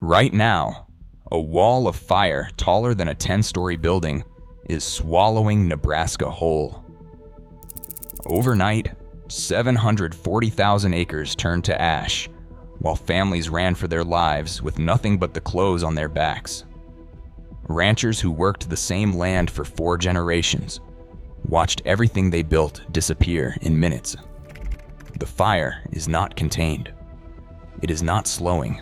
Right now, a wall of fire taller than a 10-story building is swallowing Nebraska whole. Overnight, 740,000 acres turned to ash, while families ran for their lives with nothing but the clothes on their backs. Ranchers who worked the same land for 4 generations watched everything they built disappear in minutes. The fire is not contained. It is not slowing,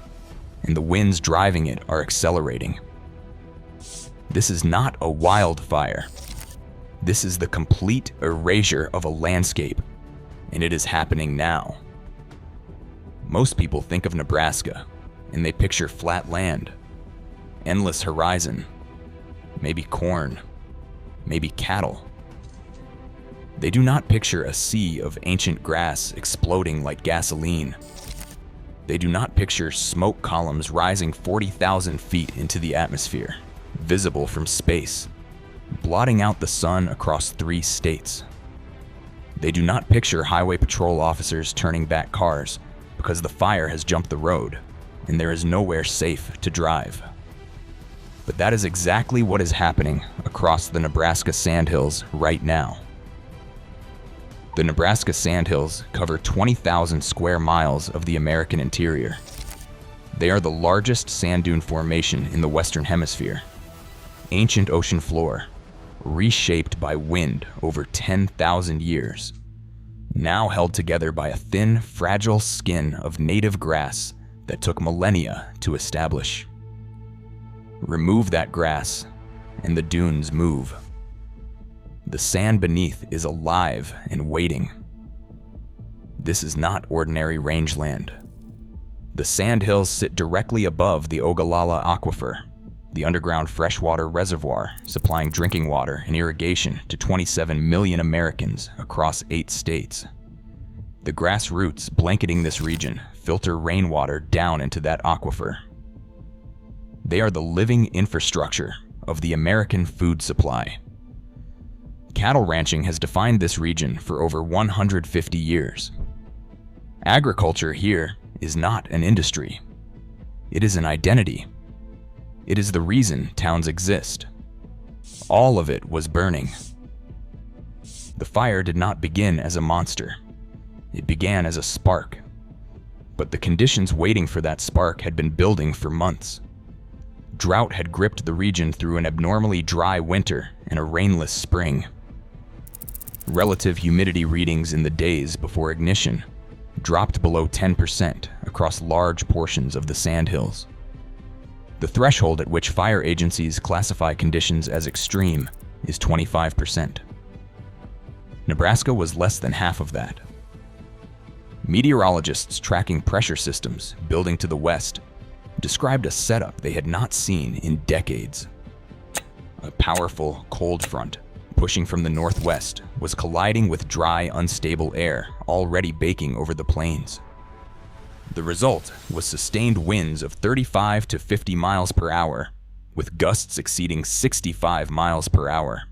and the winds driving it are accelerating. This is not a wildfire. This is the complete erasure of a landscape, and it is happening now. Most people think of Nebraska, and they picture flat land, endless horizon, maybe corn, maybe cattle. They do not picture a sea of ancient grass exploding like gasoline. They do not picture smoke columns rising 40,000 feet into the atmosphere, visible from space, blotting out the sun across 3 states. They do not picture highway patrol officers turning back cars because the fire has jumped the road and there is nowhere safe to drive. But that is exactly what is happening across the Nebraska Sandhills right now. The Nebraska Sandhills cover 20,000 square miles of the American interior. They are the largest sand dune formation in the Western Hemisphere. Ancient ocean floor, reshaped by wind over 10,000 years, now held together by a thin, fragile skin of native grass that took millennia to establish. Remove that grass, and the dunes move. The sand beneath is alive and waiting. This is not ordinary rangeland. The Sandhills sit directly above the Ogallala Aquifer, the underground freshwater reservoir supplying drinking water and irrigation to 27 million Americans across 8 states. The grass roots blanketing this region filter rainwater down into that aquifer. They are the living infrastructure of the American food supply. Cattle ranching has defined this region for over 150 years. Agriculture here is not an industry. It is an identity. It is the reason towns exist. All of it was burning. The fire did not begin as a monster. It began as a spark. But the conditions waiting for that spark had been building for months. Drought had gripped the region through an abnormally dry winter and a rainless spring. Relative humidity readings in the days before ignition dropped below 10% across large portions of the Sandhills. The threshold at which fire agencies classify conditions as extreme is 25%. Nebraska was less than half of that. Meteorologists tracking pressure systems building to the west described a setup they had not seen in decades. A powerful cold front pushing from the northwest was colliding with dry, unstable air already baking over the plains. The result was sustained winds of 35 to 50 miles per hour, with gusts exceeding 65 miles per hour.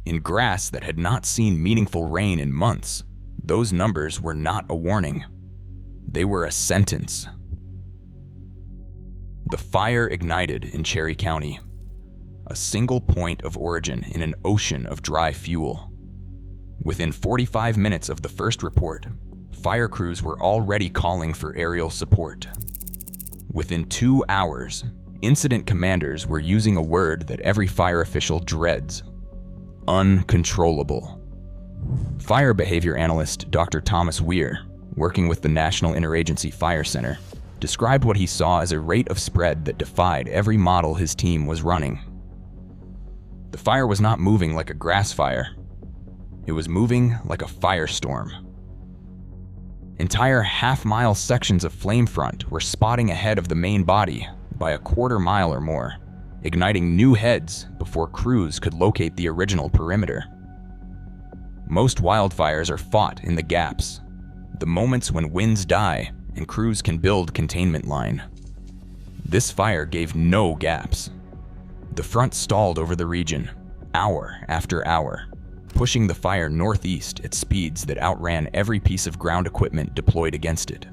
In grass that had not seen meaningful rain in months, those numbers were not a warning. They were a sentence. The fire ignited in Cherry County, a single point of origin in an ocean of dry fuel. Within 45 minutes of the first report, fire crews were already calling for aerial support. Within 2 hours, incident commanders were using a word that every fire official dreads: uncontrollable. Fire behavior analyst Dr. Thomas Weir, working with the National Interagency Fire Center, described what he saw as a rate of spread that defied every model his team was running. The fire was not moving like a grass fire. It was moving like a firestorm. Entire half-mile sections of flame front were spotting ahead of the main body by a quarter mile or more, igniting new heads before crews could locate the original perimeter. Most wildfires are fought in the gaps, the moments when winds die and crews can build containment line. This fire gave no gaps. The front stalled over the region, hour after hour, pushing the fire northeast at speeds that outran every piece of ground equipment deployed against it.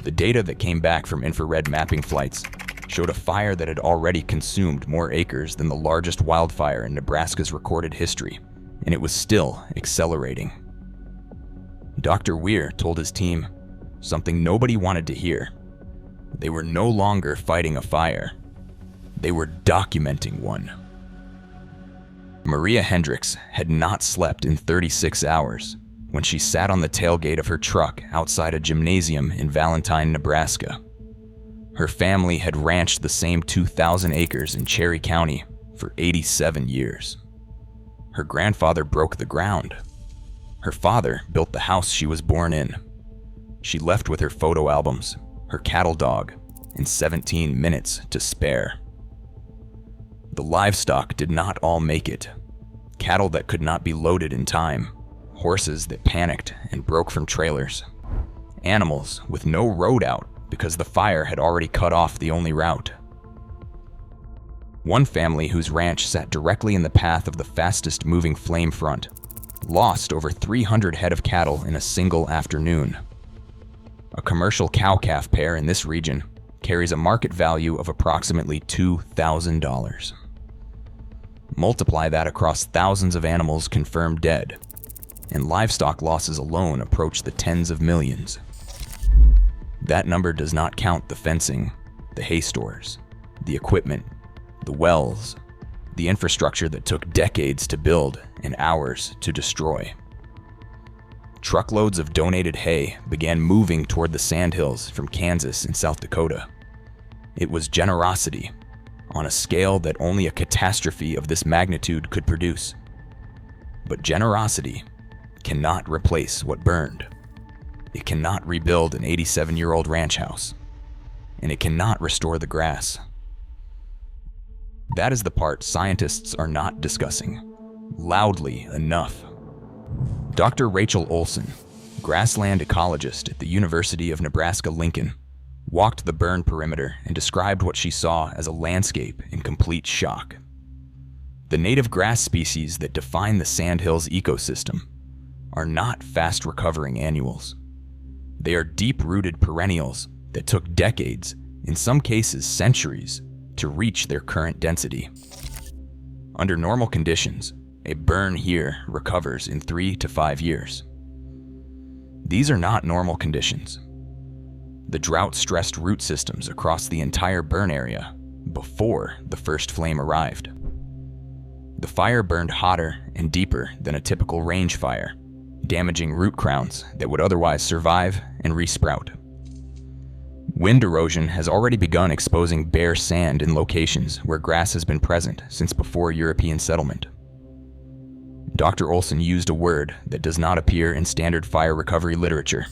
The data that came back from infrared mapping flights showed a fire that had already consumed more acres than the largest wildfire in Nebraska's recorded history, and it was still accelerating. Dr. Weir told his team something nobody wanted to hear. They were no longer fighting a fire. They were documenting one. Maria Hendricks had not slept in 36 hours when she sat on the tailgate of her truck outside a gymnasium in Valentine, Nebraska. Her family had ranched the same 2,000 acres in Cherry County for 87 years. Her grandfather broke the ground. Her father built the house she was born in. She left with her photo albums, her cattle dog, and 17 minutes to spare. The livestock did not all make it. Cattle that could not be loaded in time, horses that panicked and broke from trailers, animals with no road out because the fire had already cut off the only route. One family whose ranch sat directly in the path of the fastest moving flame front lost over 300 head of cattle in a single afternoon. A commercial cow-calf pair in this region carries a market value of approximately $2,000. Multiply that across thousands of animals confirmed dead, and livestock losses alone approach the tens of millions. That number does not count the fencing, the hay stores, the equipment, the wells, the infrastructure that took decades to build and hours to destroy. Truckloads of donated hay began moving toward the Sandhills from Kansas and South Dakota. It was generosity on a scale that only a catastrophe of this magnitude could produce. But generosity cannot replace what burned. It cannot rebuild an 87-year-old ranch house, and it cannot restore the grass. That is the part scientists are not discussing loudly enough. Dr. Rachel Olson, grassland ecologist at the University of Nebraska-Lincoln, walked the burn perimeter and described what she saw as a landscape in complete shock. The native grass species that define the Sandhills ecosystem are not fast-recovering annuals. They are deep-rooted perennials that took decades, in some cases centuries, to reach their current density. Under normal conditions, a burn here recovers in 3 to 5 years. These are not normal conditions. The drought-stressed root systems across the entire burn area before the first flame arrived. The fire burned hotter and deeper than a typical range fire, damaging root crowns that would otherwise survive and resprout. Wind erosion has already begun exposing bare sand in locations where grass has been present since before European settlement. Dr. Olson used a word that does not appear in standard fire recovery literature.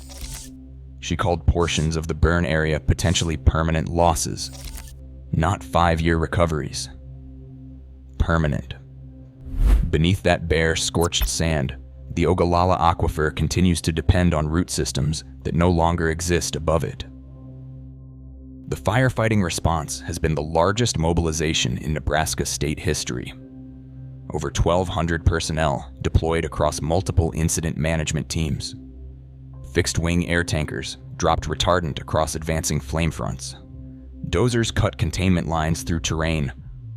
She called portions of the burn area potentially permanent losses, not 5-year recoveries. Permanent. Beneath that bare, scorched sand, the Ogallala Aquifer continues to depend on root systems that no longer exist above it. The firefighting response has been the largest mobilization in Nebraska state history. Over 1,200 personnel deployed across multiple incident management teams. Fixed-wing air tankers dropped retardant across advancing flame fronts. Dozers cut containment lines through terrain,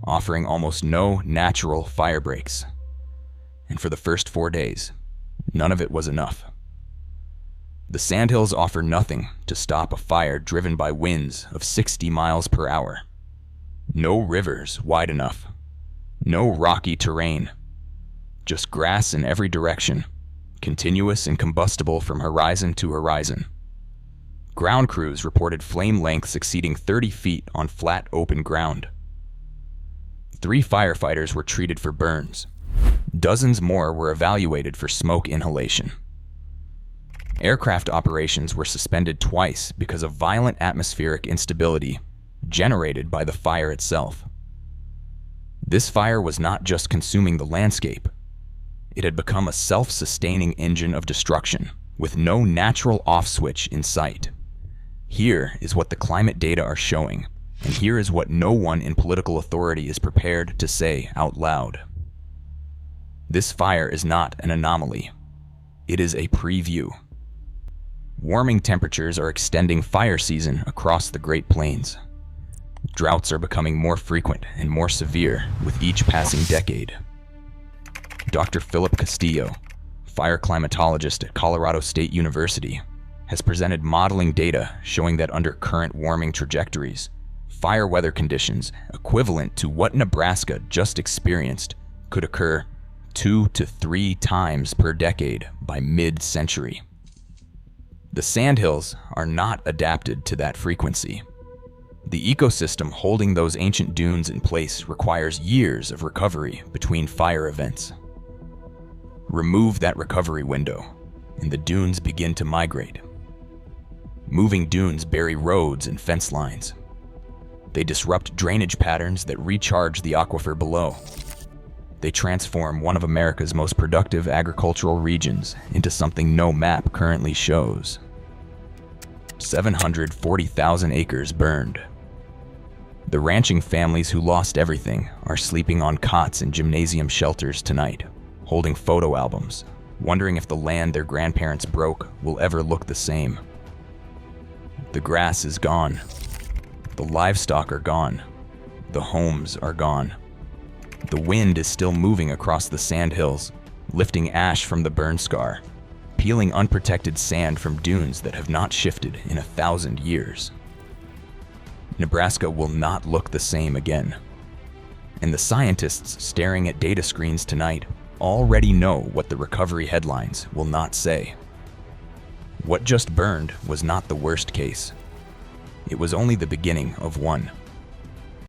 offering almost no natural fire breaks. And for the first 4 days, none of it was enough. The Sandhills offer nothing to stop a fire driven by winds of 60 miles per hour. No rivers wide enough. No rocky terrain. Just grass in every direction, continuous and combustible from horizon to horizon. Ground crews reported flame lengths exceeding 30 feet on flat, open ground. 3 firefighters were treated for burns. Dozens more were evaluated for smoke inhalation. Aircraft operations were suspended twice because of violent atmospheric instability generated by the fire itself. This fire was not just consuming the landscape. It had become a self-sustaining engine of destruction with no natural off switch in sight. Here is what the climate data are showing, and here is what no one in political authority is prepared to say out loud. This fire is not an anomaly. It is a preview. Warming temperatures are extending fire season across the Great Plains. Droughts are becoming more frequent and more severe with each passing decade. Dr. Philip Castillo, fire climatologist at Colorado State University, has presented modeling data showing that under current warming trajectories, fire weather conditions equivalent to what Nebraska just experienced could occur 2 to 3 times per decade by mid-century. The Sandhills are not adapted to that frequency. The ecosystem holding those ancient dunes in place requires years of recovery between fire events. Remove that recovery window, and the dunes begin to migrate. Moving dunes bury roads and fence lines. They disrupt drainage patterns that recharge the aquifer below. They transform one of America's most productive agricultural regions into something no map currently shows. 740,000 acres burned. The ranching families who lost everything are sleeping on cots in gymnasium shelters tonight, holding photo albums, wondering if the land their grandparents broke will ever look the same. The grass is gone. The livestock are gone. The homes are gone. The wind is still moving across the Sandhills, lifting ash from the burn scar, peeling unprotected sand from dunes that have not shifted in 1,000 years. Nebraska will not look the same again. And the scientists staring at data screens tonight already know what the recovery headlines will not say. What just burned was not the worst case. It was only the beginning of one.